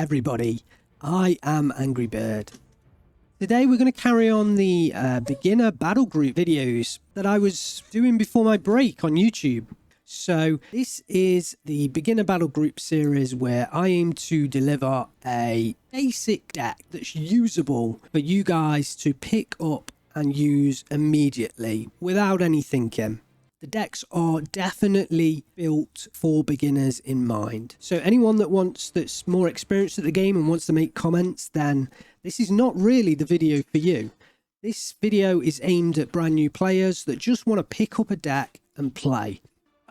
everybody, I am Angry Bird. Today we're going to carry on the beginner battle group videos that I was doing before my break on YouTube. So this is the beginner battle group series where I aim to deliver a basic deck that's usable for you guys to pick up and use immediately without any thinking. The decks are definitely built for beginners in mind. So anyone that's more experienced at the game and wants to make comments, then this is not really the video for you. This video is aimed at brand new players that just want to pick up a deck and play.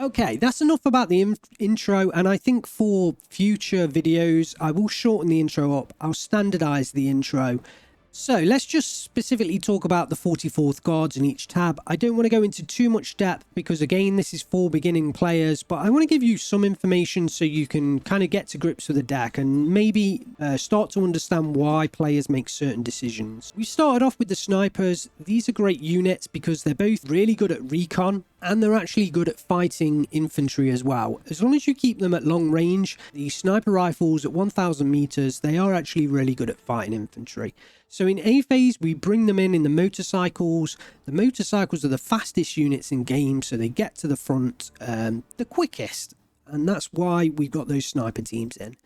Okay, that's enough about the intro, and I think for future videos I will shorten the intro up. I'll standardize the intro. So let's just specifically talk about the 44th guards in each tab. I don't want to go into too much depth because again this is for beginning players, but I want to give you some information so you can kind of get to grips with the deck and maybe start to understand why players make certain decisions. We started off with the snipers. These are great units because they're both really good at recon and they're actually good at fighting infantry as well. As long as you keep them at long range, the sniper rifles at 1000 meters, they are actually really good at fighting infantry. So in A phase, we bring them in the motorcycles. The motorcycles are the fastest units in game, so they get to the front the quickest. And that's why we've got those sniper teams in.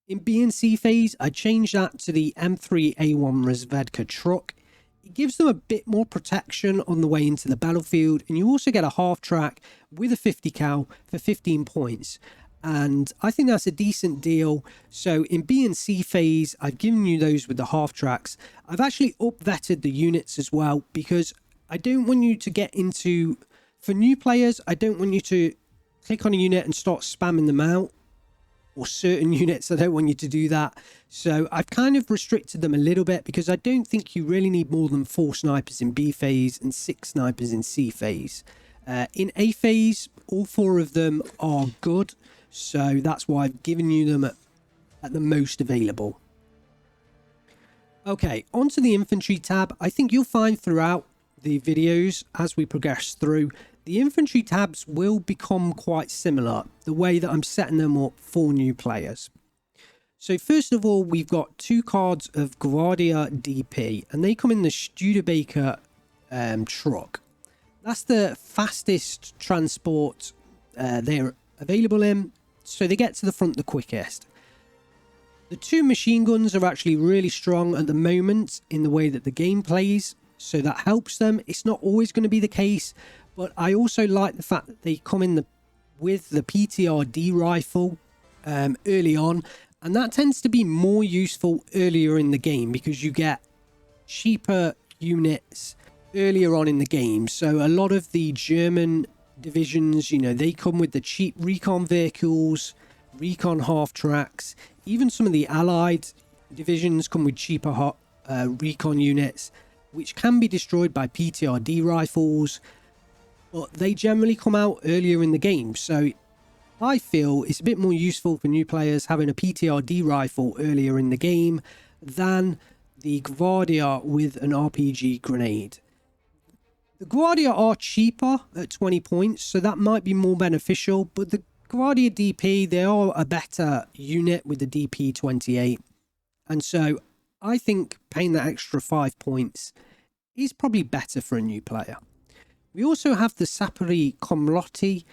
In B and C phase, I changed that to the M3A1 Razvedka truck. It gives them a bit more protection on the way into the battlefield, and you also get a half track with a 50 cal for 15 points. And I think that's a decent deal. So in B and C phase, I've given you those with the half tracks. I've actually up-vetted the units as well because I don't want you to get into, for new players, I don't want you to click on a unit and start spamming them out. Or certain units, I don't want you to do that. So I've kind of restricted them a little bit because I don't think you really need more than 4 snipers in B phase and 6 snipers in C phase. In A phase, all 4 of them are good. So that's why I've given you them at the most available. Okay, onto the infantry tab. I think you'll find throughout the videos as we progress through, the infantry tabs will become quite similar, the way that I'm setting them up for new players. So first of all, we've got 2 cards of Guardia DP, and they come in the Studebaker truck. That's the fastest transport they're available in, so they get to the front the quickest. The 2 machine guns are actually really strong at the moment in the way that the game plays, so that helps them. It's not always going to be the case, but I also like the fact that they come in with the PTRD rifle early on, and that tends to be more useful earlier in the game because you get cheaper units earlier on in the game. So a lot of the German divisions, you know, they come with the cheap recon vehicles, recon half tracks. Even some of the allied divisions come with cheaper recon units, which can be destroyed by PTRD rifles, but they generally come out earlier in the game. So I feel it's a bit more useful for new players having a PTRD rifle earlier in the game than the Guardia with an RPG grenade. The Guardia are cheaper at 20 points, so that might be more beneficial, but the Guardia DP, they are a better unit with the DP 28, and so I think paying that extra 5 points is probably better for a new player. We also have the Saperi Komlotti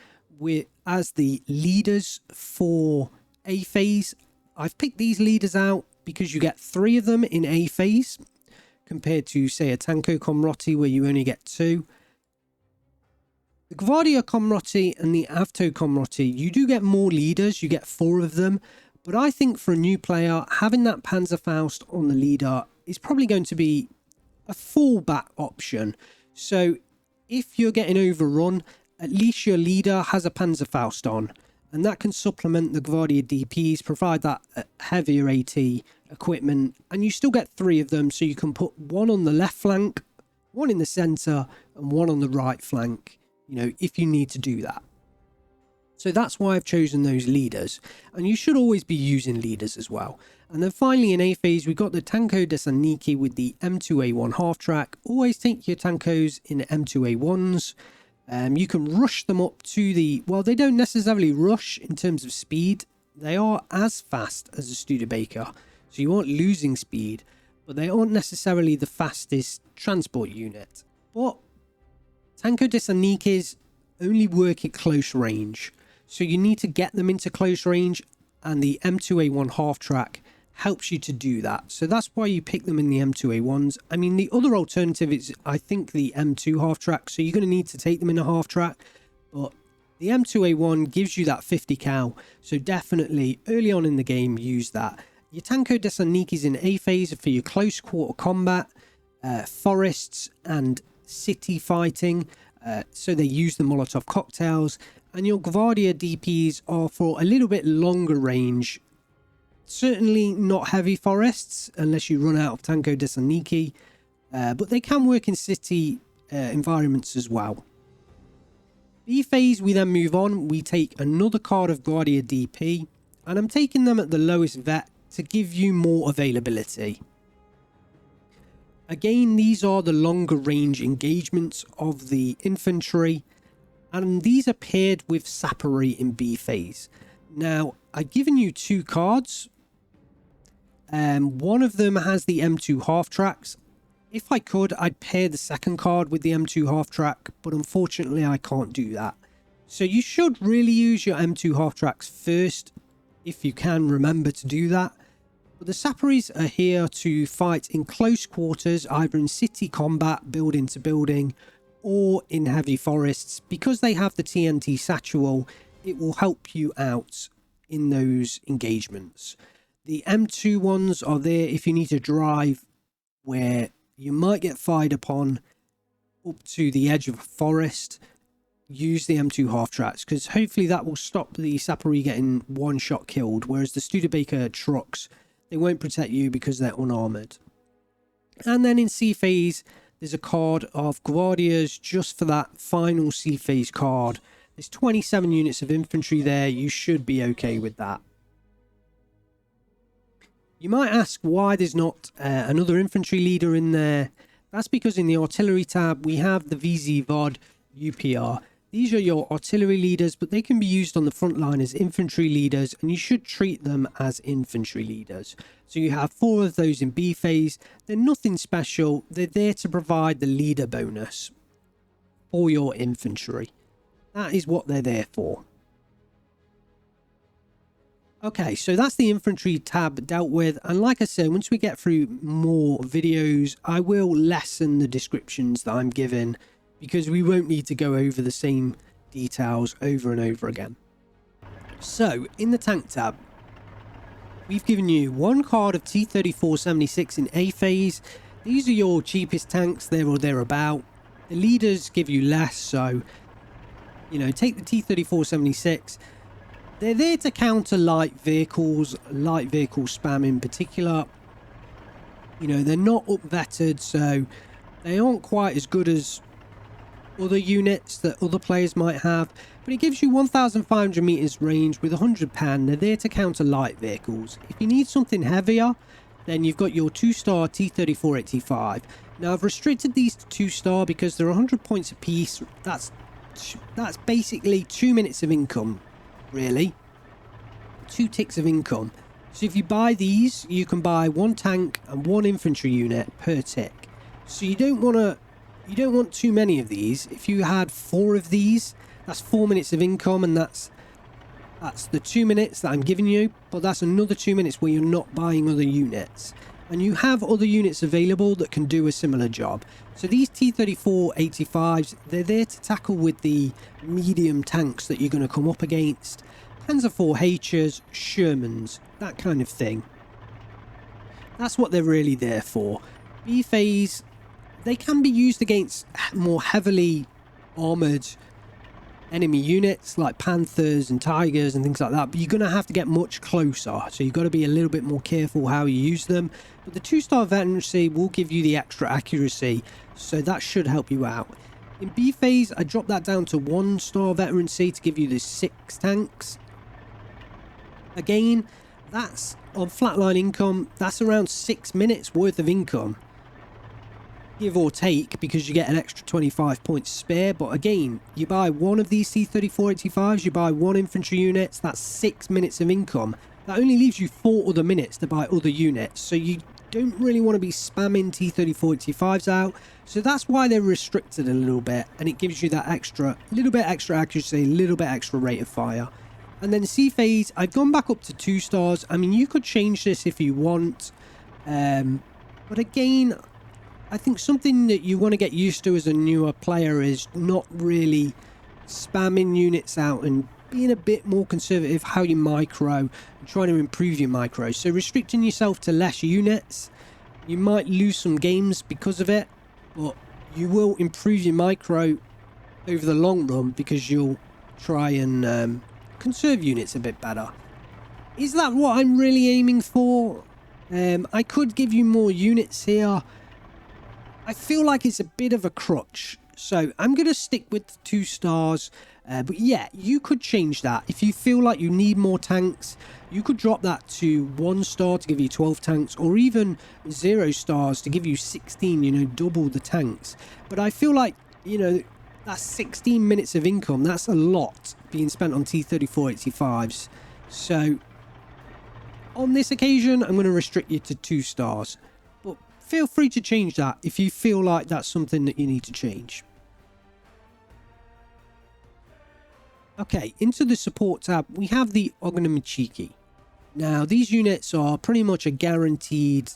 as the leaders for A phase. I've picked these leaders out because you get 3 of them in A phase, compared to, say, a Tanko Komlotti where you only get 2. The Guardia Komlotti and the Avto Komlotti, you do get more leaders, you get 4 of them, but I think for a new player, having that Panzerfaust on the leader is probably going to be a fallback option. So if you're getting overrun, at least your leader has a Panzerfaust on, and that can supplement the Guardia DPs, provide that heavier AT equipment, and you still get 3 of them, so you can put 1 on the left flank, 1 in the center, and 1 on the right flank, you know, if you need to do that. So that's why I've chosen those leaders, and you should always be using leaders as well. And then finally in A phase, we've got the Tanko de Saniki with the M2A1 half track. Always take your Tankos in M2A1s. You can rush them up to the, well, they don't necessarily rush in terms of speed. they are as fast as a Studebaker, so you aren't losing speed, but they aren't necessarily the fastest transport unit. But Tanko Thessalonikis only work at close range, so you need to get them into close range, and the M2A1 half-track helps you to do that. So that's why you pick them in the M2A1s. I mean, the other alternative is, I think, the M2 half-track, so you're going to need to take them in a half-track, but the M2A1 gives you that 50 cal, so definitely early on in the game use that. Your Tanko Thessalonikis in A phase are for your close quarter combat, forests and city fighting, so they use the Molotov cocktails, and your Gvardia DPs are for a little bit longer range. Certainly not heavy forests unless you run out of Tanko Thessaloniki, but they can work in city environments as well. B phase, we then move on. We take another card of Gvardia DP, and I'm taking them at the lowest vet to give you more availability. Again, these are the longer range engagements of the infantry, and these are paired with Sappery in B phase. Now, I've given you two cards. One of them has the M2 half tracks. If I could, I'd pair the second card with the M2 half track, but unfortunately I can't do that. So you should really use your M2 half tracks first, if you can remember to do that. But the Sapperies are here to fight in close quarters, either in city combat, building to building, or in heavy forests. Because they have the TNT satchel, it will help you out in those engagements. The M2 ones are there if you need to drive where you might get fired upon up to the edge of a forest. Use the M2 half tracks, because hopefully that will stop the Sappery getting one shot killed, whereas the Studebaker trucks, they won't protect you because they're unarmored. And then in C phase, there's a card of Gvardias just for that final C phase card. There's 27 units of infantry there. You should be okay with that. You might ask why there's not another infantry leader in there. That's because in the artillery tab, we have the VZ VOD UPR. These are your artillery leaders, but they can be used on the front line as infantry leaders, and you should treat them as infantry leaders. So you have 4 of those in B phase. They're nothing special. They're there to provide the leader bonus for your infantry. That is what they're there for. Okay, so that's the infantry tab dealt with, and like I said, once we get through more videos, I will lessen the descriptions that I'm giving, because we won't need to go over the same details over and over again. So, in the tank tab, we've given you one card of T-3476 in A phase. These are your cheapest tanks, there or thereabout. The leaders give you less, so, you know, take the T-3476. They're there to counter light vehicle spam in particular. You know, they're not up-vetted, so they aren't quite as good as other units that other players might have. But it gives you 1,500 meters range with 100 pan. They're there to counter light vehicles. If you need something heavier, then you've got your 2-star T-3485. Now, I've restricted these to 2-star because they're 100 points apiece. That's basically 2 minutes of income. Really, 2 ticks of income. So if you buy these, you can buy 1 tank and 1 infantry unit per tick. So you don't want too many of these. If you had 4 of these, that's 4 minutes of income, and that's the 2 minutes that I'm giving you, but that's another 2 minutes where you're not buying other units, and you have other units available that can do a similar job. So these T-3485s, they're there to tackle with the medium tanks that you're going to come up against. Panzer IV-H's, Shermans, that kind of thing. That's what they're really there for. B phase, they can be used against more heavily armoured enemy units like Panthers and Tigers and things like that, but you're going to have to get much closer, so you've got to be a little bit more careful how you use them. But the 2-star veterancy will give you the extra accuracy, so that should help you out. In B phase, I dropped that down to 1-star veterancy to give you the 6 tanks. Again, that's on flatline income, that's around 6 minutes worth of income. give or take, because you get an extra 25 points spare. But again, you buy one of these T-3485s, you buy one infantry units, that's 6 minutes of income. That only leaves you 4 other minutes to buy other units, so you don't really want to be spamming T-3485s out. So that's why they're restricted a little bit, and it gives you that extra, little bit extra accuracy, a little bit extra rate of fire. And then C phase, I've gone back up to 2 stars. I mean, you could change this if you want, but again, I think something that you want to get used to as a newer player is not really spamming units out and being a bit more conservative how you micro and trying to improve your micro. So restricting yourself to less units, you might lose some games because of it, but you will improve your micro over the long run because you'll try and conserve units a bit better. Is that what I'm really aiming for? I could give you more units here. I feel like it's a bit of a crutch, so I'm going to stick with the 2 stars. But yeah, you could change that. If you feel like you need more tanks, you could drop that to 1 star to give you 12 tanks, or even 0 stars to give you 16, you know, double the tanks. But I feel like, you know, that's 16 minutes of income. That's a lot being spent on T-3485s. So on this occasion, I'm going to restrict you to 2 stars. But feel free to change that if you feel like that's something that you need to change. Okay, into the support tab, we have the Ogonomachiki. Now, these units are pretty much a guaranteed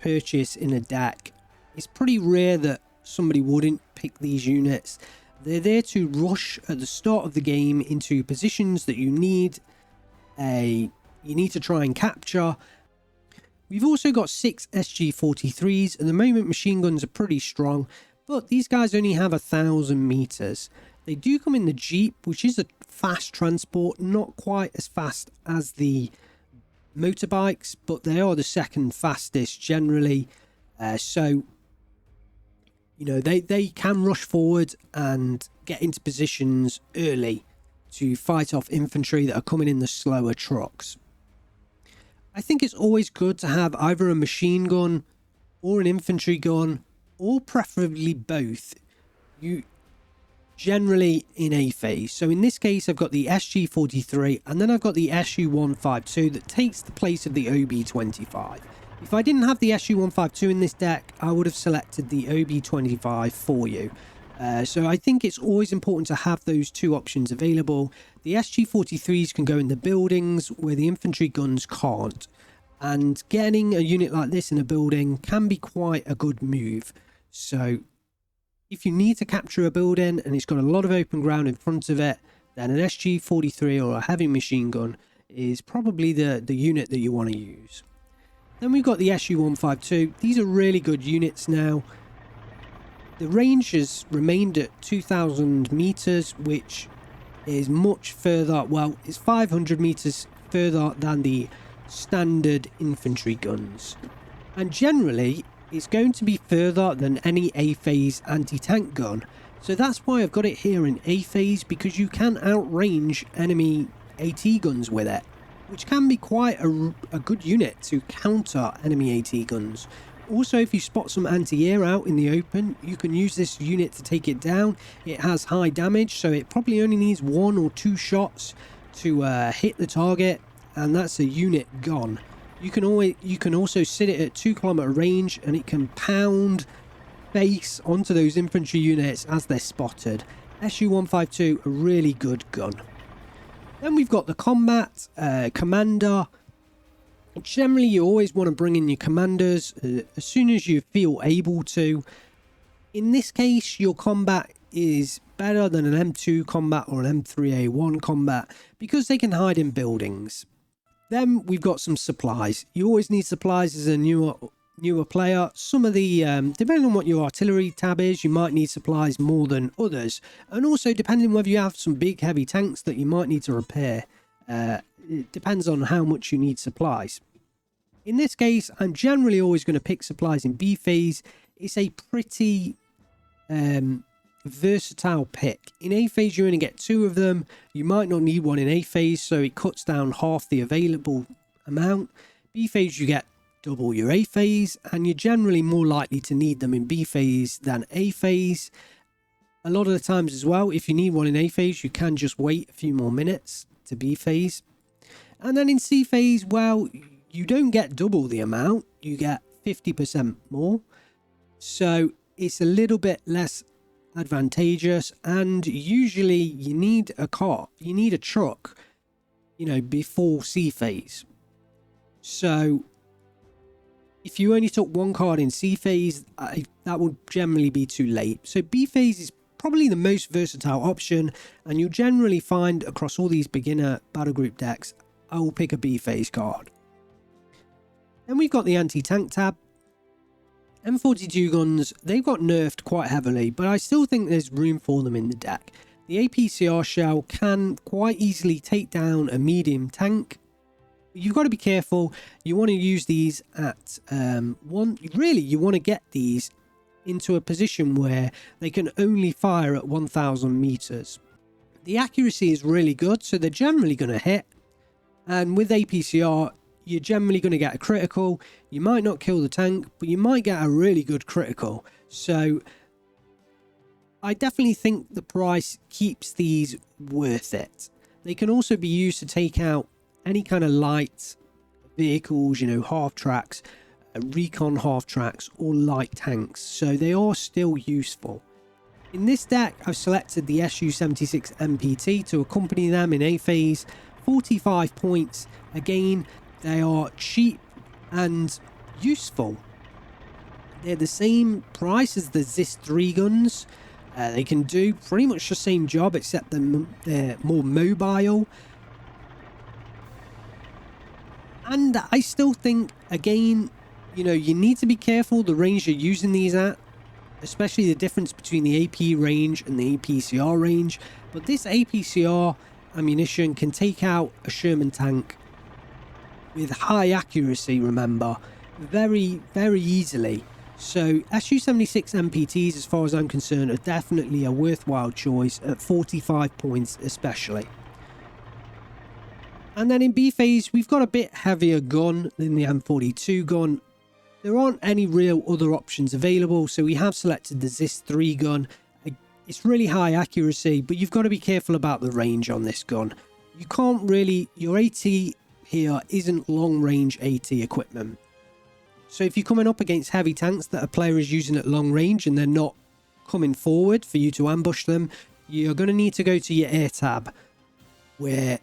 purchase in a deck. It's pretty rare that somebody wouldn't pick these units. They're there to rush at the start of the game into positions that you need to try and capture. We've also got 6 SG-43s. At the moment, machine guns are pretty strong, but these guys only have 1,000 meters. They do come in the Jeep, which is a fast transport, not quite as fast as the motorbikes, but they are the second fastest generally. So, you know, they can rush forward and get into positions early to fight off infantry that are coming in the slower trucks. I think it's always good to have either a machine gun or an infantry gun, or preferably both. You generally in A phase. So in this case, I've got the SG-43 and then I've got the SU-152 that takes the place of the OB-25. If I didn't have the SU-152 in this deck, I would have selected the OB-25 for you. So I think it's always important to have those 2 options available. The SG-43s can go in the buildings where the infantry guns can't. And getting a unit like this in a building can be quite a good move. So if you need to capture a building and it's got a lot of open ground in front of it, then an SG-43 or a heavy machine gun is probably the unit that you want to use. Then we've got the SU-152. These are really good units now. The range has remained at 2,000 meters, which is much further, well, it's 500 meters further than the standard infantry guns. And generally, it's going to be further than any A phase anti-tank gun. So that's why I've got it here in A phase, because you can outrange enemy AT guns with it, which can be quite a good unit to counter enemy AT guns. Also, if you spot some anti-air out in the open, you can use this unit to take it down. It has high damage, so it probably only needs 1 or 2 shots to hit the target, and that's a unit gone. You can also sit it at 2-kilometer range, and it can pound base onto those infantry units as they're spotted. SU-152, a really good gun. Then we've got the combat commander. Generally, you always want to bring in your commanders as soon as you feel able to. In this case, your combat is better than an M2 combat or an M3A1 combat because they can hide in buildings. Then we've got some supplies. You always need supplies as a newer player. Some of the, depending on what your artillery tab is, you might need supplies more than others. And also, depending on whether you have some big heavy tanks that you might need to repair. It depends on how much you need supplies. In this case, I'm generally always going to pick supplies in B phase. It's a pretty versatile pick. In A phase, you only get 2 of them. You might not need one in A phase, so it cuts down half the available amount. B phase, you get double your A phase, and you're generally more likely to need them in B phase than A phase. A lot of the times as well, if you need one in A phase, you can just wait a few more minutes to B phase. And then in C phase, well, you don't get double the amount, you get 50% more. So it's a little bit less advantageous, and usually you need a car, you need a truck, you know, before C phase. So if you only took one card in C phase, that would generally be too late. So B phase is probably the most versatile option, and you'll generally find across all these beginner battle group decks, I will pick a B phase card. Then we've got the anti-tank tab. M42 guns, they've got nerfed quite heavily, but I still think there's room for them in the deck. The APCR shell can quite easily take down a medium tank. You've got to be careful. You want to use these at you want to get these into a position where they can only fire at 1000 meters. The accuracy is really good, so they're generally going to hit. And with APCR, you're generally going to get a critical. You might not kill the tank, but you might get a really good critical. So I definitely think the price keeps these worth it. They can also be used to take out any kind of light vehicles, you know, half tracks, recon half tracks, or light tanks. So they are still useful. In this deck, I've selected the SU-76 MPT to accompany them in A phase. 45 points. Again, they are cheap and useful. They're the same price as the ZIS 3 guns. They can do pretty much the same job, except they're more mobile. And I still think, again, you know, you need to be careful the range you're using these at, especially the difference between the AP range and the APCR range. But this APCR ammunition can take out a Sherman tank with high accuracy, remember, very, very easily. So SU-76 MPTs, as far as I'm concerned, are definitely a worthwhile choice at 45 points especially. And then in B phase, we've got a bit heavier gun than the M42 gun. There aren't any real other options available, so we have selected the ZIS 3 gun. It's really high accuracy, but you've got to be careful about the range on this gun. You can't really, your AT here isn't long range AT equipment. So if you're coming up against heavy tanks that a player is using at long range and they're not coming forward for you to ambush them, you're going to need to go to your air tab, where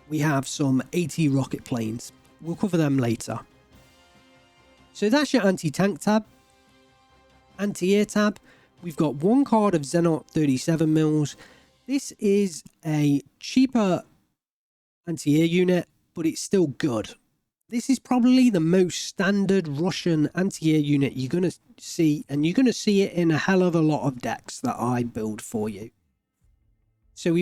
we have some AT rocket planes. We'll cover them later. So that's your anti-tank tab. Anti-air tab. We've got one card of Xenart 37mm. This is a cheaper anti-air unit, but it's still good. This is probably the most standard Russian anti-air unit you're going to see, and you're going to see it in a hell of a lot of decks that I build for you. So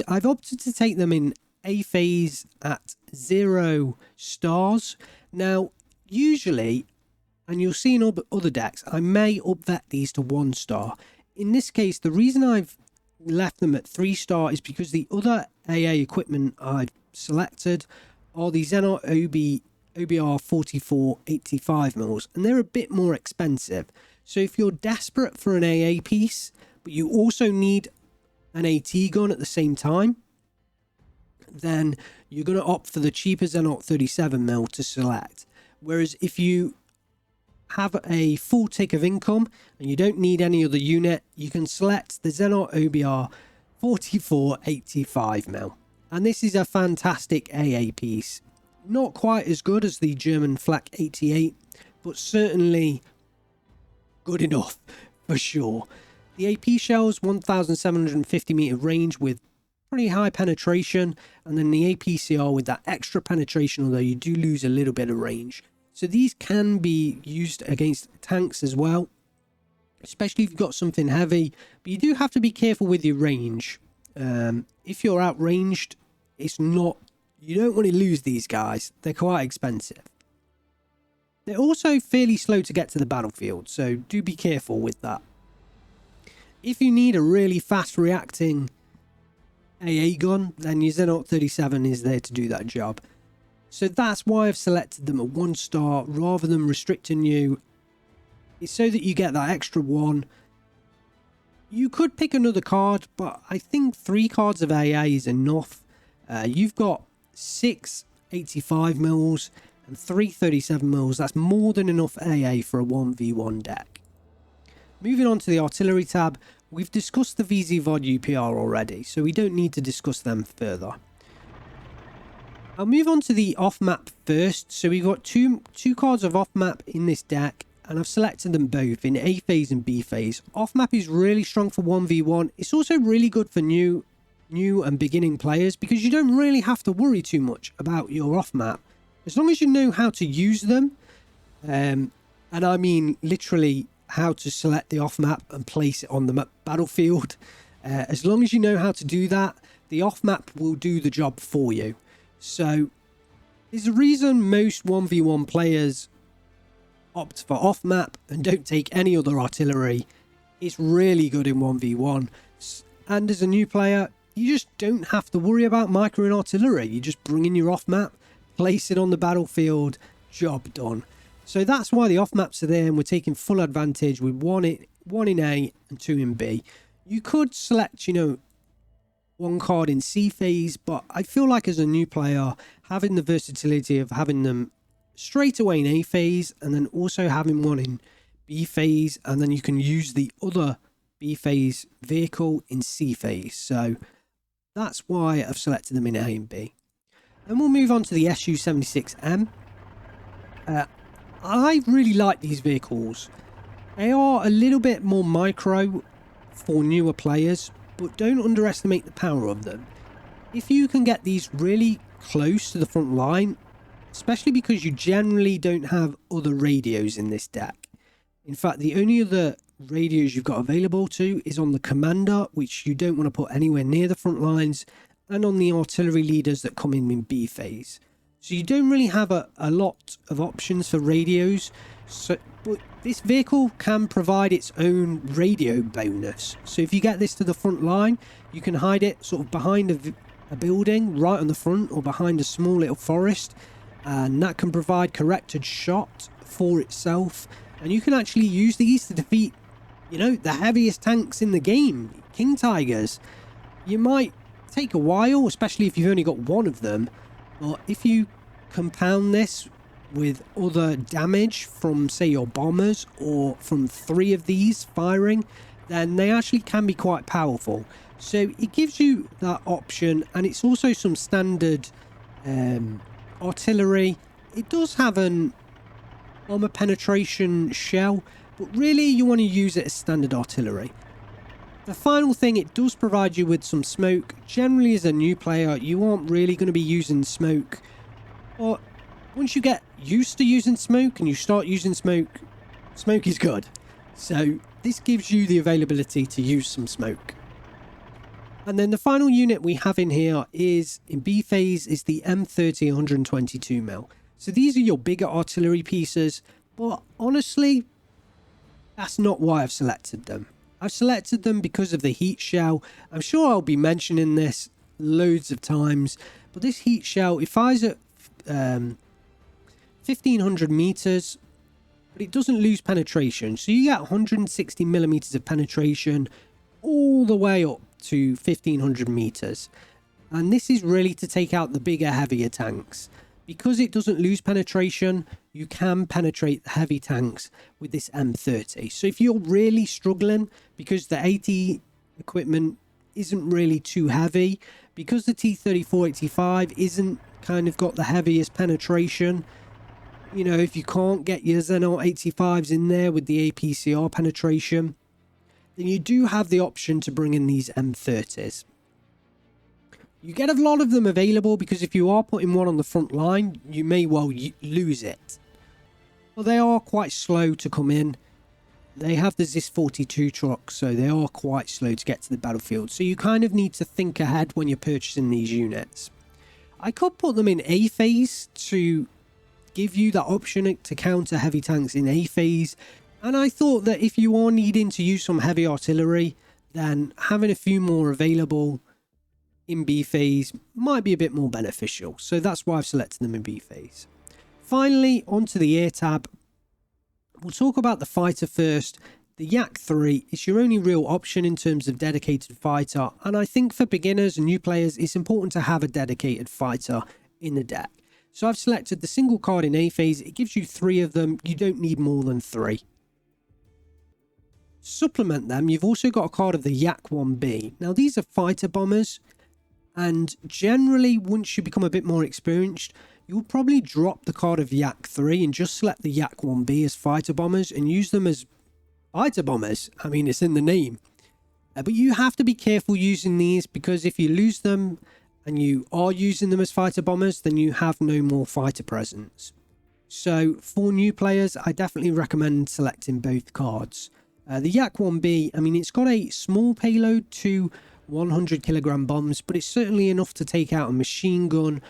I've opted to take them in A phase at 0 stars. Now, usually, and you'll see in other decks, I may up-vet these to 1 star. In this case, the reason I've left them at 3 star is because the other AA equipment I've selected are the Xenart OBR 44 85mm, and they're a bit more expensive. So if you're desperate for an AA piece, but you also need an AT gun at the same time, then you're going to opt for the cheaper Xenart 37mm to select. Whereas if you have a full tick of income and you don't need any other unit, you can select the Xenart OBR 44 85mm. And this is a fantastic AA piece. Not quite as good as the German Flak 88, but certainly good enough for sure. The AP shells, 1750 meter range with pretty high penetration, and then the APCR with that extra penetration, although you do lose a little bit of range. So these can be used against tanks as well, especially if you've got something heavy, but you do have to be careful with your range. If you're outranged, you don't want to lose these guys. They're quite expensive. They're also fairly slow to get to the battlefield, so do be careful with that. If you need a really fast reacting AA gun, then your Xenart 37 is there to do that job. So that's why I've selected them at 1 star rather than restricting you. It's so that you get that extra 1. You could pick another card, but I think 3 cards of AA is enough. You've got 6 85 mils and 3 37 mils. That's more than enough AA for a 1v1 deck. Moving on to the artillery tab, we've discussed the VZ VOD UPR already, so we don't need to discuss them further. I'll move on to the off-map first. So we've got two cards of off-map in this deck, and I've selected them both in A phase and B phase. Off-map is really strong for 1v1. It's also really good for new and beginning players because you don't really have to worry too much about your off-map. As long as you know how to use them, and I mean literally how to select the off-map and place it on the battlefield. As long as you know how to do that, the off-map will do the job for you. So there's a reason most 1v1 players opt for off-map and don't take any other artillery. It's really good in 1v1. And as a new player, you just don't have to worry about micro and artillery. You just bring in your off-map, place it on the battlefield, job done. So that's why the off-maps are there, and we're taking full advantage with one in A and 2 in B. You could select, 1 card in C phase, but I feel like as a new player, having the versatility of having them straight away in A phase and then also having one in B phase, and then you can use the other B phase vehicle in C phase. So that's why I've selected them in A and B. Then we'll move on to the SU-76M. I really like these vehicles. They are a little bit more micro for newer players, but don't underestimate the power of them. If you can get these really close to the front line, especially because you generally don't have other radios in this deck. In fact, the only other radios you've got available to is on the commander, which you don't want to put anywhere near the front lines, and on the artillery leaders that come in B phase. So you don't really have a lot of options for radios. But this vehicle can provide its own radio bonus. So if you get this to the front line, you can hide it sort of behind a building right on the front or behind a small little forest. And that can provide corrected shot for itself. And you can actually use these to defeat, the heaviest tanks in the game, King Tigers. You might take a while, especially if you've only got one of them. But if you compound this with other damage from, say, your bombers or from 3 of these firing, then they actually can be quite powerful. So it gives you that option, and it's also some standard artillery. It does have an armor penetration shell, but really you want to use it as standard artillery. The final thing, it does provide you with some smoke. Generally, as a new player, you aren't really going to be using smoke. But once you get used to using smoke and you start using smoke, smoke is good. So this gives you the availability to use some smoke. And then the final unit we have in here is, in B phase, is the M30 122mm. So these are your bigger artillery pieces, but honestly, that's not why I've selected them. I've selected them because of the heat shell. I'm sure I'll be mentioning this loads of times, but this heat shell, it fires at 1500 meters, but it doesn't lose penetration. So you get 160 millimeters of penetration all the way up to 1500 meters. And this is really to take out the bigger, heavier tanks. Because it doesn't lose penetration, you can penetrate the heavy tanks with this M30. So if you're really struggling because the AT equipment isn't really too heavy, because the T-34-85 isn't kind of got the heaviest penetration, if you can't get your Xenon 85s in there with the APCR penetration, then you do have the option to bring in these M30s. You get a lot of them available because if you are putting one on the front line, you may well lose it. Well, they are quite slow to come in. They have the ZIS-42 truck, so they are quite slow to get to the battlefield. So you kind of need to think ahead when you're purchasing these units. I could put them in A phase to give you that option to counter heavy tanks in A phase. And I thought that if you are needing to use some heavy artillery, then having a few more available in B phase might be a bit more beneficial. So that's why I've selected them in B phase. Finally, onto the air tab. We'll talk about the fighter first. The Yak 3 is your only real option in terms of dedicated fighter, and I think for beginners and new players it's important to have a dedicated fighter in the deck. So I've selected the single card in A phase. It gives you 3 of them. You don't need more than 3. Supplement them, you've also got a card of the Yak 1B. Now these are fighter bombers, and generally once you become a bit more experienced, you'll probably drop the card of Yak 3 and just select the Yak 1B as fighter bombers and use them as fighter bombers. I mean, it's in the name. But you have to be careful using these, because if you lose them and you are using them as fighter bombers, then you have no more fighter presence. So for new players, I definitely recommend selecting both cards. The Yak 1B, I mean, it's got a small payload to 100 kilogram bombs, but it's certainly enough to take out a machine gun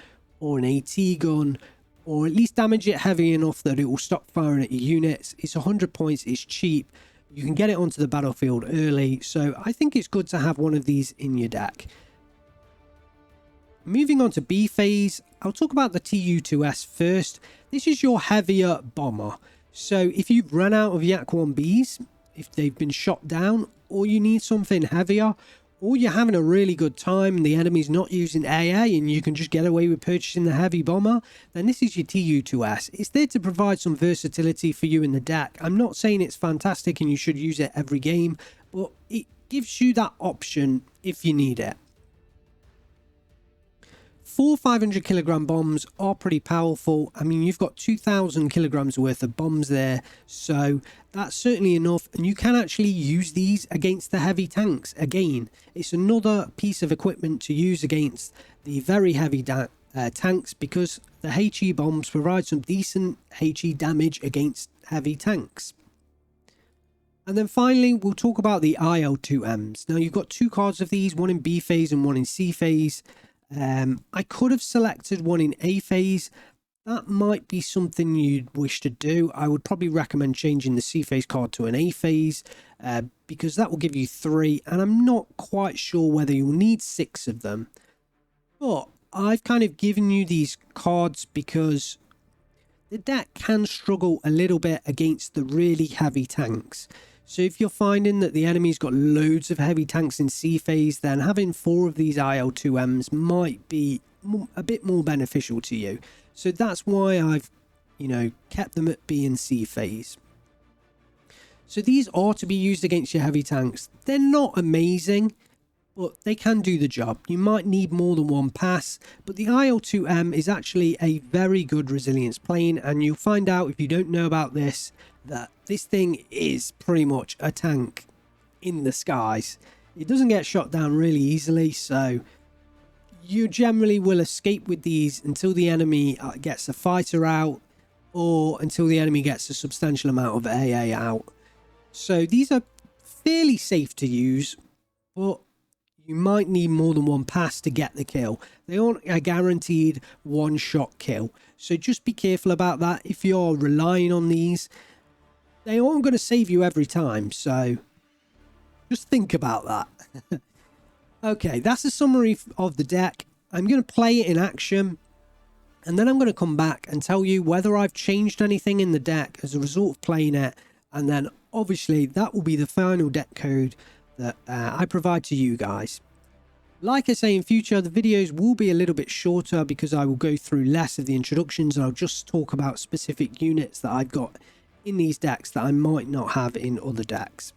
or an AT gun, or at least damage it heavy enough that it will stop firing at your units. It's 100 points, it's cheap. You can get it onto the battlefield early, so I think it's good to have one of these in your deck. Moving on to B phase, I'll talk about the Tu-2S first. This is your heavier bomber. So if you've run out of Yak 1Bs, if they've been shot down, or you need something heavier, or you're having a really good time and the enemy's not using AA and you can just get away with purchasing the heavy bomber, then this is your Tu-2S. It's there to provide some versatility for you in the deck. I'm not saying it's fantastic and you should use it every game, but it gives you that option if you need it. 4 500 kilogram bombs are pretty powerful. I mean, you've got 2,000 kilograms worth of bombs there, so that's certainly enough, and you can actually use these against the heavy tanks. Again, it's another piece of equipment to use against the very heavy tanks, because the HE bombs provide some decent HE damage against heavy tanks. And then finally, we'll talk about the IL-2Ms. Now, you've got 2 cards of these, one in B phase and one in C phase. I could have selected one in A phase. That might be something you'd wish to do. I would probably recommend changing the C phase card to an A phase, because that will give you 3, and I'm not quite sure whether you'll need 6 of them. But I've kind of given you these cards because the deck can struggle a little bit against the really heavy tanks. So if you're finding that the enemy's got loads of heavy tanks in C phase, then having 4 of these IL-2Ms might be a bit more beneficial to you. So that's why I've, kept them at B and C phase. So these are to be used against your heavy tanks. They're not amazing, but they can do the job. You might need more than one pass, but the IL-2M is actually a very good resilience plane, and you'll find out, if you don't know about this, that this thing is pretty much a tank in the skies. It doesn't get shot down really easily, so you generally will escape with these until the enemy gets a fighter out, or until the enemy gets a substantial amount of AA out. So these are fairly safe to use, but you might need more than one pass to get the kill. They aren't a guaranteed one-shot kill, so just be careful about that. If you're relying on these, they aren't going to save you every time, so just think about that. Okay, that's a summary of the deck. I'm going to play it in action, and then I'm going to come back and tell you whether I've changed anything in the deck as a result of playing it, and then obviously that will be the final deck code that I provide to you guys. Like I say, in future the videos will be a little bit shorter because I will go through less of the introductions, and I'll just talk about specific units that I've got in these decks that I might not have in other decks.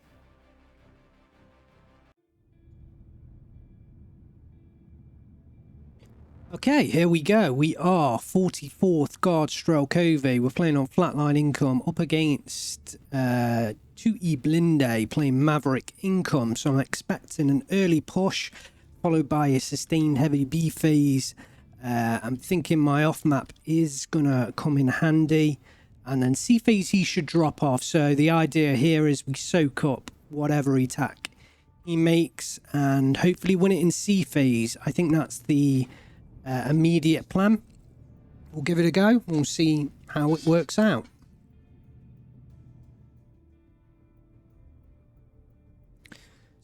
Okay, here we go. We are 44th Guard Strelkove. We're playing on Flatline Income up against 2E Blinde playing Maverick Income. So I'm expecting an early push followed by a sustained heavy B phase. I'm thinking my off map is going to come in handy. And then C phase he should drop off. So the idea here is we soak up whatever attack he makes and hopefully win it in C phase. I think that's the immediate plan. We'll give it a go. We'll see how it works out.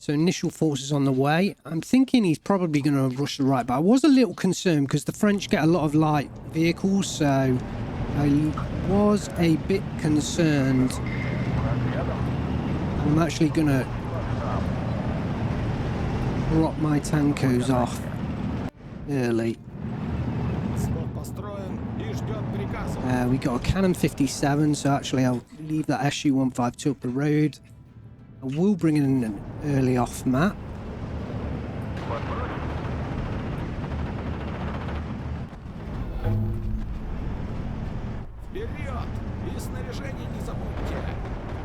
So initial forces on the way. I'm thinking he's probably going to rush the right, but I was a little concerned because the French get a lot of light vehicles, so I was a bit concerned. I'm actually going to drop my tankos off early. We got a Cannon 57, so actually I'll leave that SU-152 up the road. I will bring in an early off map.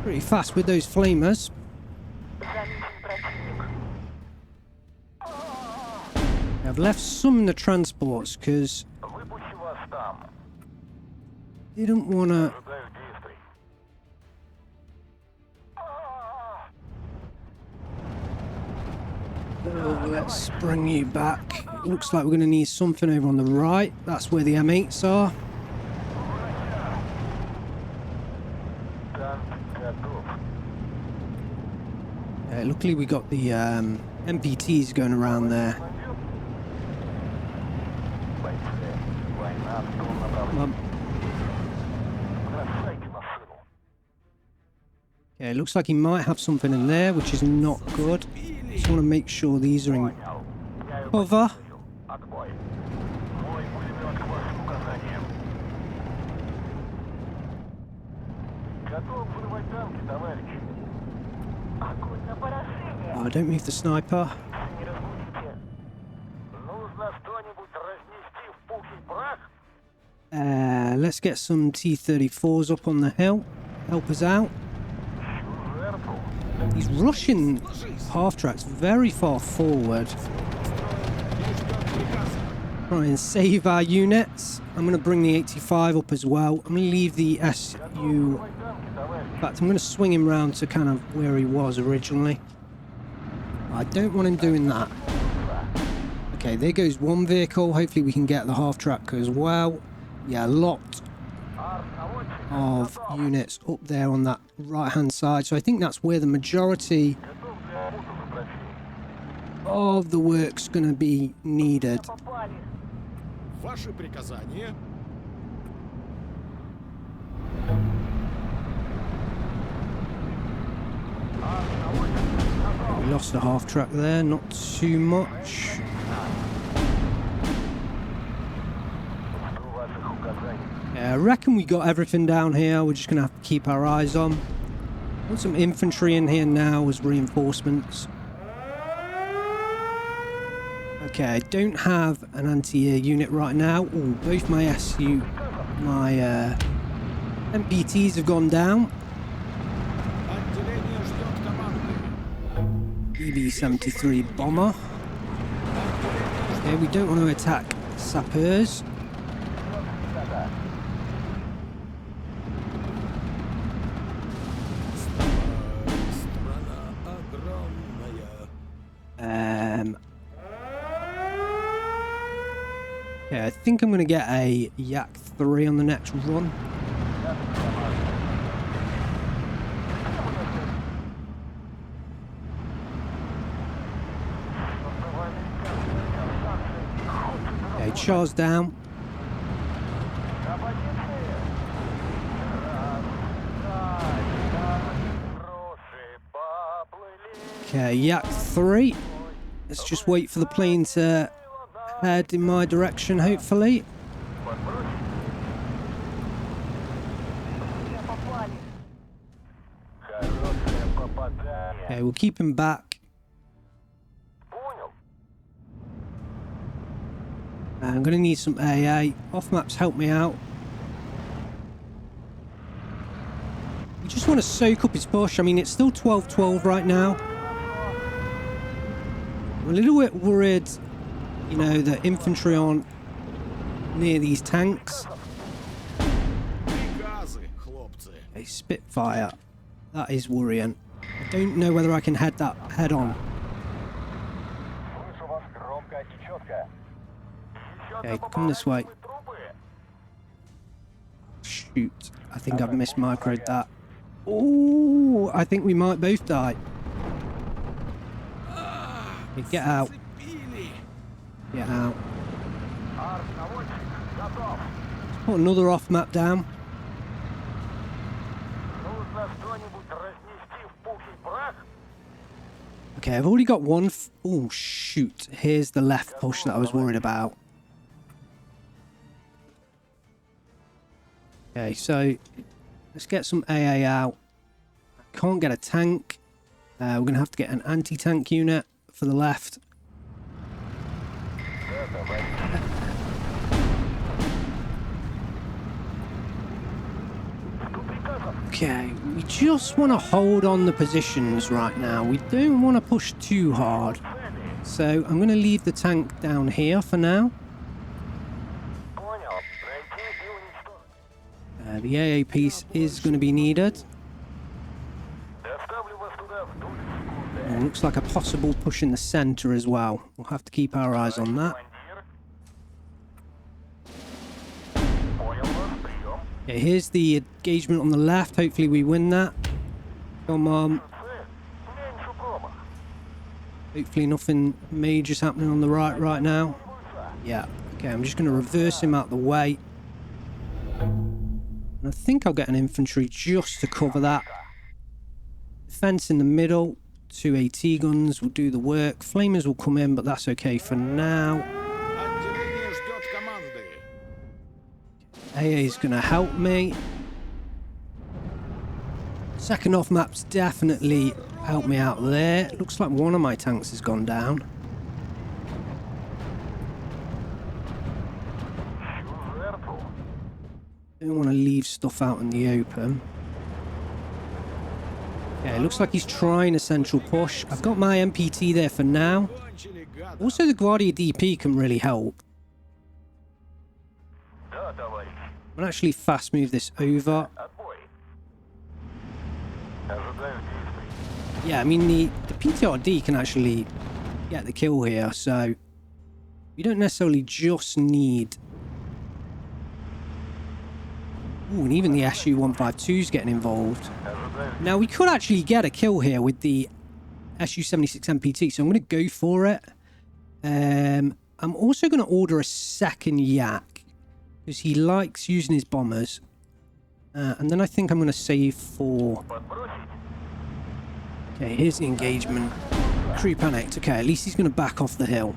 Pretty fast with those flamers. I've left some in the transports because didn't want to. Oh, let's bring you back. It looks like we're going to need something over on the right. That's where the M8s are. Luckily we got the MPTs going around there. Okay, it looks like he might have something in there, which is not good. Just want to make sure these are in cover. Oh, don't move the sniper. Let's get some T-34s up on the hill. Help us out. He's rushing half-tracks very far forward. Try and save our units. I'm going to bring the 85 up as well. I'm going to leave the SU. In fact, I'm going to swing him round to kind of where he was originally. I don't want him doing that. Okay, there goes one vehicle. Hopefully we can get the half-track as well. Yeah, a lot of units up there on that right-hand side. So I think that's where the majority of the work's going to be needed. We lost the half-track there, not too much. Yeah, I reckon we got everything down here. We're just going to have to keep our eyes on. Got some infantry in here now as reinforcements. Okay, I don't have an anti-air unit right now. Ooh, both my MPTs have gone down. EB-73 bomber. Okay, we don't want to attack sappers. Yeah, I think I'm going to get a Yak 3 on the next run. Okay, Char's down. Okay, Yak 3. Let's just wait for the plane to head in my direction, hopefully. Okay, we'll keep him back. I'm going to need some AA. Off-maps help me out. We just want to soak up his push. I mean, it's still 12-12 right now. I'm a little bit worried, you know, that infantry aren't near these tanks. A Spitfire. That is worrying. I don't know whether I can head that head on. Okay, come this way. Shoot. I think I've mismicroed that. Oh, I think we might both die. Okay, get out. Get out. Let's put another off-map down. Okay, I've already got one. Oh, shoot. Here's the left push that I was worried about. Okay, so let's get some AA out. Can't get a tank. We're going to have to get an anti-tank unit for the left. Okay, we just want to hold on the positions right now. We don't want to push too hard. So I'm going to leave the tank down here for now. The AA piece is going to be needed. Looks like a possible push in the center as well. We'll have to keep our eyes on that. Okay, here's the engagement on the left. Hopefully we win that. Come on. Hopefully nothing major's happening on the right now. Yeah. Okay, I'm just going to reverse him out the way. And I think I'll get an infantry just to cover that. Defense in the middle. 2 AT guns will do the work. Flamers will come in, but that's okay for now. AA is going to help me. Second off map's definitely helped me out there. Looks like one of my tanks has gone down. Don't want to leave stuff out in the open. Okay, looks like he's trying a central push. I've got my MPT there for now. Also, the Guardia DP can really help. I'm going to actually fast move this over. Yeah, I mean, the PTRD can actually get the kill here, so we don't necessarily just need... Ooh, and even the SU-152 is getting involved. Now, we could actually get a kill here with the SU-76 MPT, so I'm going to go for it. I'm also going to order a second Yak, because he likes using his bombers. And then I think I'm going to save for... Okay, here's the engagement. Crew panicked. Okay, at least he's going to back off the hill.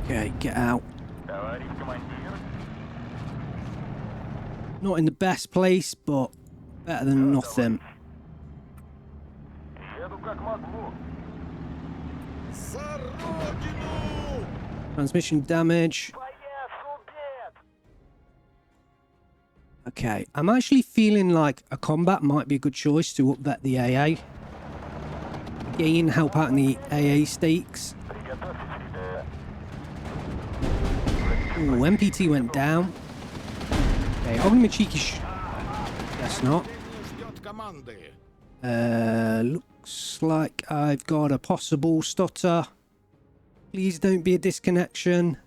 Okay, get out. Not in the best place, but better than nothing. Transmission damage. Okay, I'm actually feeling like a combat might be a good choice to upvet the AA. Again, help out in the AA stakes. Ooh, MPT went down. Okay, Ognimachiki. Guess not. Looks like I've got a possible stutter. Please don't be a disconnection.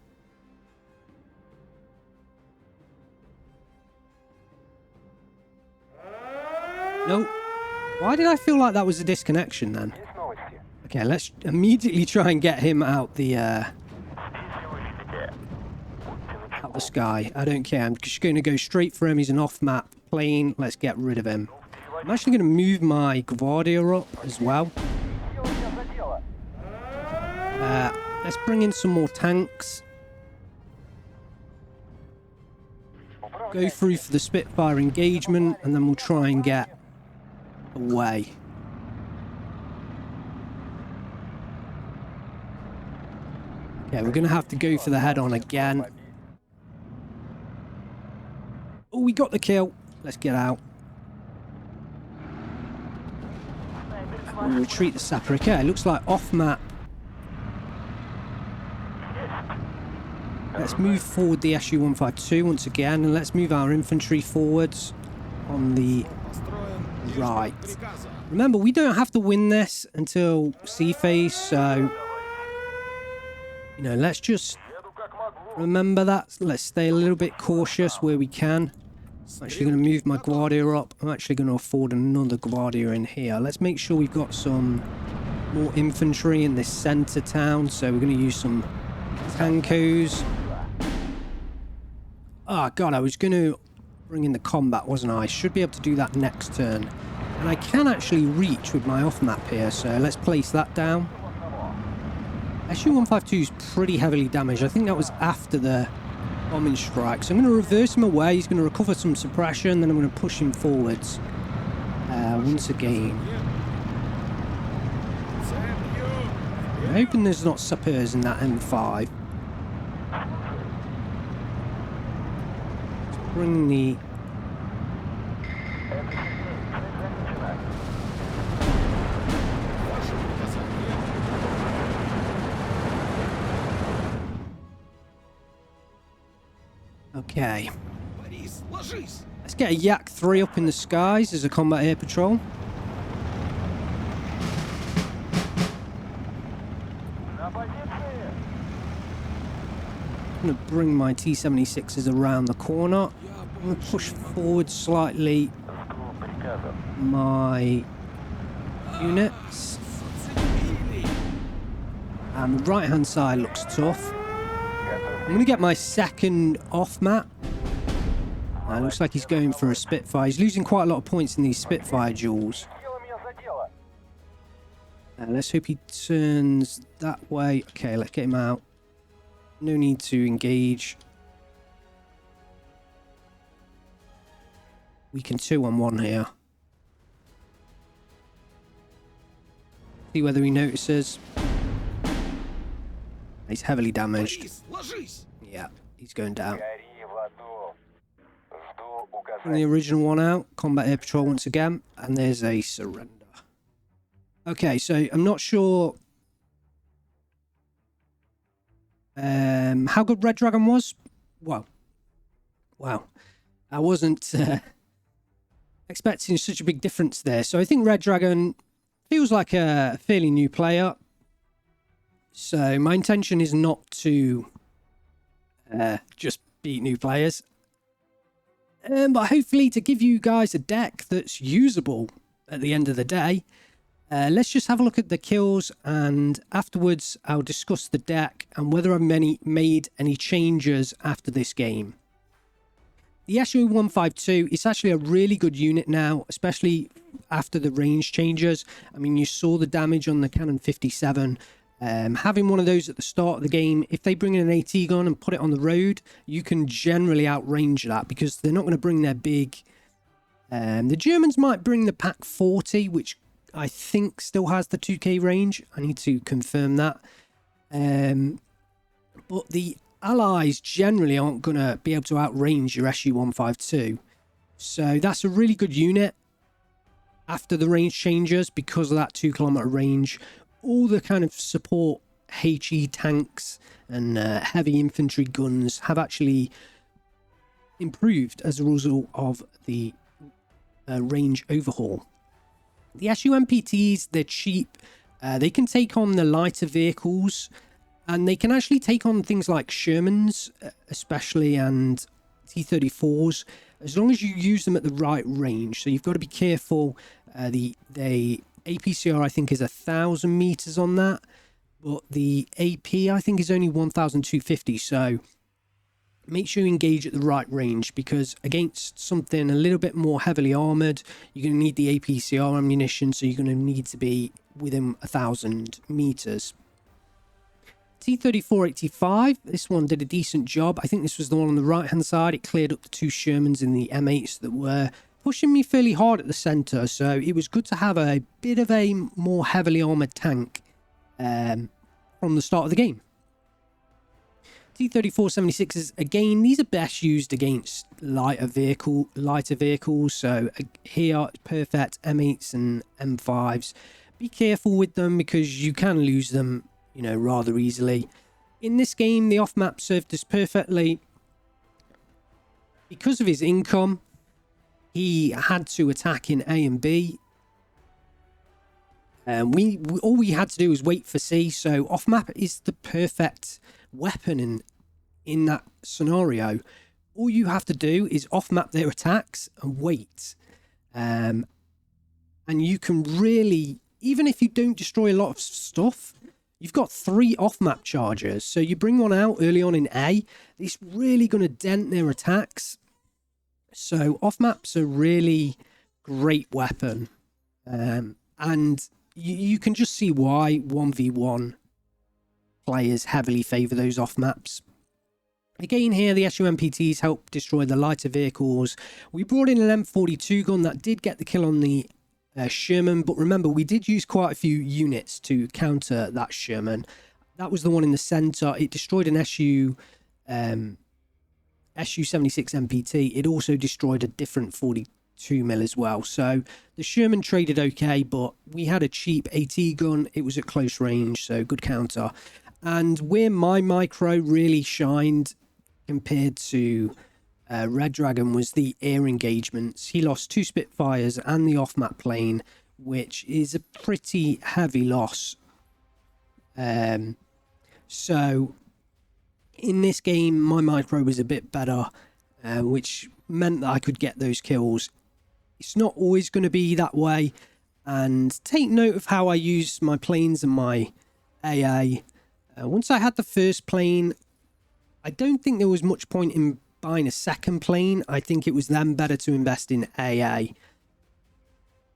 No. Why did I feel like that was a disconnection then? Okay, let's immediately try and get him out the sky. I don't care. I'm just going to go straight for him. He's an off-map plane. Let's get rid of him. I'm actually going to move my Guardia up as well. Let's bring in some more tanks. Go through for the Spitfire engagement, and then we'll try and get away. Okay, we're going to have to go for the head-on again. Oh, we got the kill. Let's get out. We'll retreat the sapper. Okay, it looks like off-map. Let's move forward the SU-152 once again, and let's move our infantry forwards on the right. Remember, we don't have to win this until sea phase, so... You know, let's just Remember that. Let's stay a little bit cautious where we can. I'm actually going to move my Guardia up. I'm actually going to afford another Guardia in here. Let's make sure we've got some more infantry in this center town. So we're going to use some Tankos. Oh god, I was going to bring in the combat, wasn't I? Should be able to do that next turn. And I can actually reach with my off map here, so let's place that down. SU-152 is pretty heavily damaged. I think that was after the bombing strike. So I'm going to reverse him away. He's going to recover some suppression, then I'm going to push him forwards once again. I'm hoping there's not sappers in that M5. Let's bring the... Okay. Let's get a Yak 3 up in the skies as a combat air patrol. I'm going to bring my T-76s around the corner. I'm going to push forward slightly my units. And the right hand side looks tough. I'm going to get my second off map. Looks like he's going for a Spitfire. He's losing quite a lot of points in these Spitfire duels. Let's hope he turns that way. Okay, let's get him out. No need to engage. We can 2-on-1 here. See whether he notices. He's heavily damaged. Yeah, he's going down. Bring the original one out. Combat air patrol once again. And there's a surrender. Okay, so I'm not sure how good Red Dragon was. Wow. I wasn't expecting such a big difference there. So I think Red Dragon feels like a fairly new player. So my intention is not to just beat new players. But hopefully to give you guys a deck that's usable at the end of the day. Let's just have a look at the kills, and afterwards I'll discuss the deck and whether I've made any changes after this game. The SU-152 is actually a really good unit now, especially after the range changes. I mean, you saw the damage on the Cannon 57. Having one of those at the start of the game, if they bring in an AT gun and put it on the road, you can generally outrange that because they're not going to bring their big... the Germans might bring the Pak 40, which I think still has the 2k range. I need to confirm that. But the Allies generally aren't going to be able to outrange your SU-152. So that's a really good unit after the range changes because of that 2-kilometer range. All the kind of support HE tanks and heavy infantry guns have actually improved as a result of the range overhaul. The SU-MPTs, they're cheap. They can take on the lighter vehicles, and they can actually take on things like Shermans, especially, and T-34s, as long as you use them at the right range. So you've got to be careful. The APCR, I think, is 1,000 meters on that, but the AP, I think, is only 1,250. So make sure you engage at the right range, because against something a little bit more heavily armored, you're going to need the APCR ammunition, so you're going to need to be within 1,000 meters. T-34-85, this one did a decent job. I think this was the one on the right hand side. It cleared up the 2 Shermans in the M8s that were pushing me fairly hard at the center, so it was good to have a bit of a more heavily armored tank from the start of the game. T-34-76s, again, these are best used against lighter vehicles, so here perfect M8s and M5s. Be careful with them because you can lose them, you know, rather easily. In this game, the off-map served us perfectly. Because of his income, he had to attack in A and B. All we had to do was wait for C, so off-map is the perfect weapon in that scenario, all you have to do is off-map their attacks and wait. And you can really, even if you don't destroy a lot of stuff, you've got 3 off-map chargers. So you bring one out early on in A, it's really going to dent their attacks. So off-maps are really great weapon. And you can just see why 1v1 players heavily favour those off-maps. Again here, the SUMPTs help destroy the lighter vehicles. We brought in an M42 gun that did get the kill on the Sherman, but remember, we did use quite a few units to counter that Sherman. That was the one in the centre. It destroyed an SU 76 MPT. It also destroyed a different 42 mil as well. So the Sherman traded okay, but we had a cheap AT gun. It was at close range, so good counter. And where my micro really shined compared to Red Dragon was the air engagements. He lost 2 Spitfires and the off-map plane, which is a pretty heavy loss. So in this game, my micro was a bit better, which meant that I could get those kills. It's not always going to be that way, and take note of how I use my planes and my AA. Once I had the first plane, I don't think there was much point in buying a second plane. I think it was then better to invest in AA,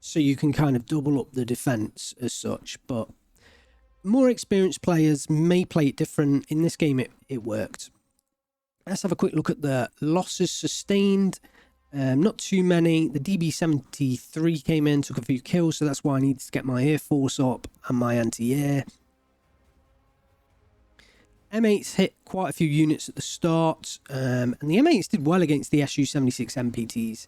so you can kind of double up the defense as such. But more experienced players may play it different. In this game, it worked. Let's have a quick look at the losses sustained. Not too many. The DB-73 came in, took a few kills, so that's why I needed to get my Air Force up and my anti-air. M8s hit quite a few units at the start, and the M8s did well against the SU-76 MPTs.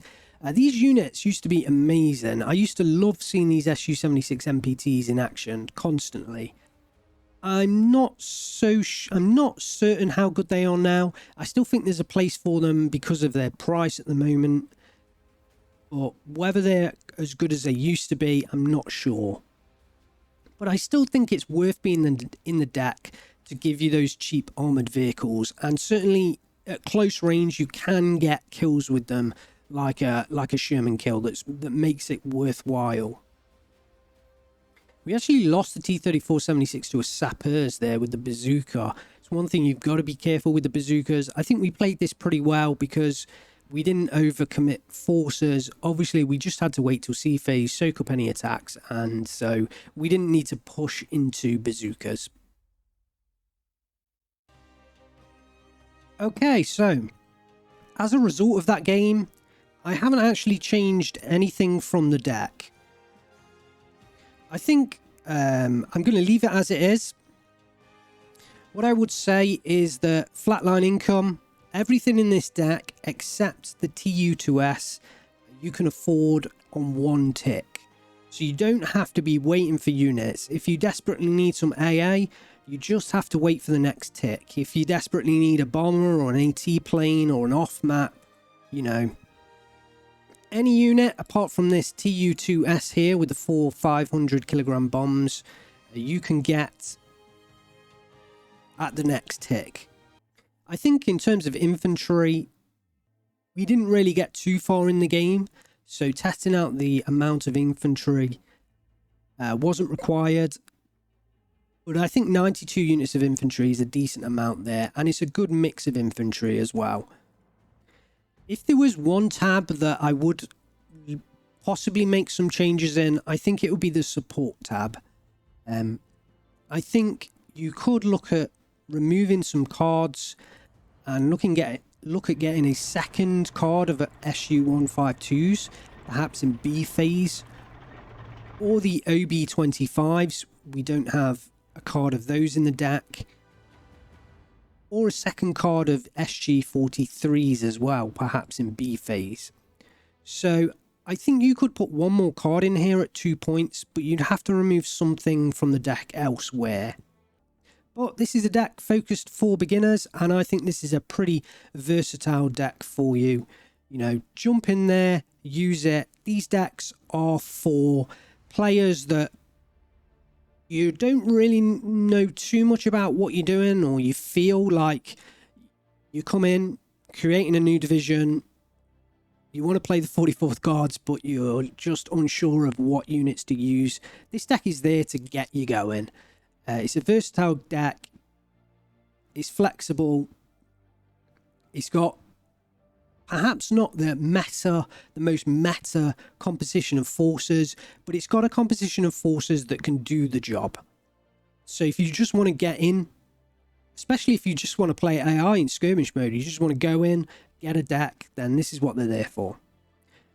These units used to be amazing. I used to love seeing these SU-76 MPTs in action constantly. I'm not certain how good they are now. I still think there's a place for them because of their price at the moment, but whether they're as good as they used to be, I'm not sure. But I still think it's worth being in the deck to give you those cheap armoured vehicles, and certainly at close range you can get kills with them, like a Sherman kill that makes it worthwhile. We actually lost the T-34-76 to a Sappers there with the bazooka. It's one thing you've got to be careful with the bazookas. I think we played this pretty well because we didn't overcommit forces. Obviously, we just had to wait till C phase, soak up any attacks, and so we didn't need to push into bazookas. Okay, so as a result of that game, I haven't actually changed anything from the deck. I think I'm going to leave it as it is. What I would say is that flatline income, everything in this deck except the TU2S, you can afford on one tick. So you don't have to be waiting for units. If you desperately need some AA, you just have to wait for the next tick. If you desperately need a bomber or an AT plane or an off-map, you know, any unit apart from this TU2S here with the 4 500 kilogram bombs, you can get at the next tick. I think in terms of infantry, we didn't really get too far in the game, so testing out the amount of infantry wasn't required. But I think 92 units of infantry is a decent amount there, and it's a good mix of infantry as well. If there was one tab that I would possibly make some changes in, I think it would be the support tab. I think you could look at removing some cards and look at getting a second card of SU-152s, perhaps in B phase, or the OB-25s. We don't have a card of those in the deck. Or a second card of SG-43s as well, perhaps in B phase. So I think you could put one more card in here at 2 points, but you'd have to remove something from the deck elsewhere. But this is a deck focused for beginners, and I think this is a pretty versatile deck for you. You know, jump in there, use it. These decks are for players that you don't really know too much about what you're doing, or you feel like You come in, creating a new division. You want to play the 44th Guards, but you're just unsure of what units to use. This deck is there to get you going. It's a versatile deck. It's flexible. It's got perhaps not the most meta composition of forces, but it's got a composition of forces that can do the job. So if you just want to get in, especially if you just want to play AI in skirmish mode, you just want to go in, get a deck, then this is what they're there for.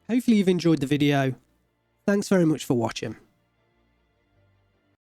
Hopefully you've enjoyed the video. Thanks very much for watching.